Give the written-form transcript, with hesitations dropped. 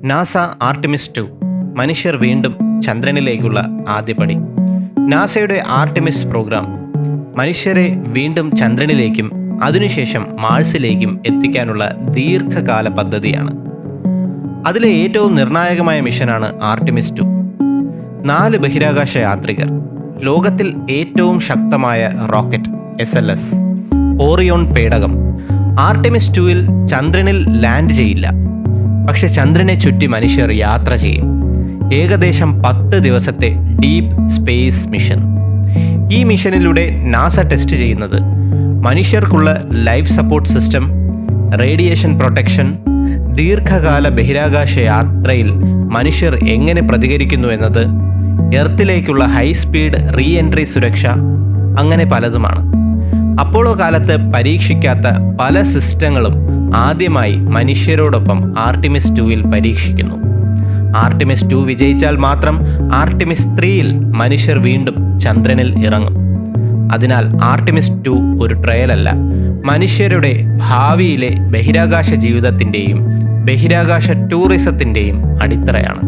NASA Artemis 2 മനുഷ്യർ വീണ്ടും ചന്ദ്രനിലേക്കുള്ള ആദ്യപടി. നാസയുടെ ആർട്ടിമിസ് പ്രോഗ്രാം മനുഷ്യരെ വീണ്ടും ചന്ദ്രനിലേക്കും അതിനുശേഷം മാഴ്സിലേക്കും എത്തിക്കാനുള്ള ദീർഘകാല പദ്ധതിയാണ്. അതിലെ ഏറ്റവും നിർണായകമായ മിഷനാണ് ആർട്ടിമിസ് 2. 4 ബഹിരാകാശ യാത്രികർ, ലോകത്തിൽ ഏറ്റവും ശക്തമായ റോക്കറ്റ് SLS, ഓറിയോൺ പേടകം ആർട്ടിമിസ് 2-ൽ ചന്ദ്രനിൽ ലാൻഡ് ചെയ്യില്ല. പക്ഷെ ചന്ദ്രനെ ചുറ്റി മനുഷ്യർ യാത്ര ചെയ്യും. ഏകദേശം 10 ദിവസത്തെ ഡീപ്പ് സ്പേസ് മിഷൻ. ഈ മിഷനിലൂടെ നാസ ടെസ്റ്റ് ചെയ്യുന്നത് മനുഷ്യർക്കുള്ള life support system, radiation protection, ദീർഘകാല ബഹിരാകാശ യാത്രയിൽ മനുഷ്യർ എങ്ങനെ പ്രതികരിക്കുന്നു എന്നത്, എർത്തിലേക്കുള്ള ഹൈ സ്പീഡ് റീ എൻട്രി സുരക്ഷ, അങ്ങനെ പലതുമാണ്. അപ്പോളോ കാലത്ത് പരീക്ഷിക്കാത്ത പല സിസ്റ്റങ്ങളും ആദ്യമായി മനുഷ്യരോടൊപ്പം ആർട്ടിമിസ് 2-ൽ പരീക്ഷിക്കുന്നു. ആർട്ടിമിസ് 2 വിജയിച്ചാൽ മാത്രം ആർട്ടിമിസ് 3-ൽ മനുഷ്യർ വീണ്ടും ചന്ദ്രനിൽ ഇറങ്ങും. അതിനാൽ ആർട്ടിമിസ് 2 ഒരു ട്രയലല്ല, മനുഷ്യരുടെ ഭാവിയിലെ ബഹിരാകാശ ജീവിതത്തിൻ്റെയും ബഹിരാകാശ ടൂറിസത്തിൻ്റെയും അടിത്തറയാണ്.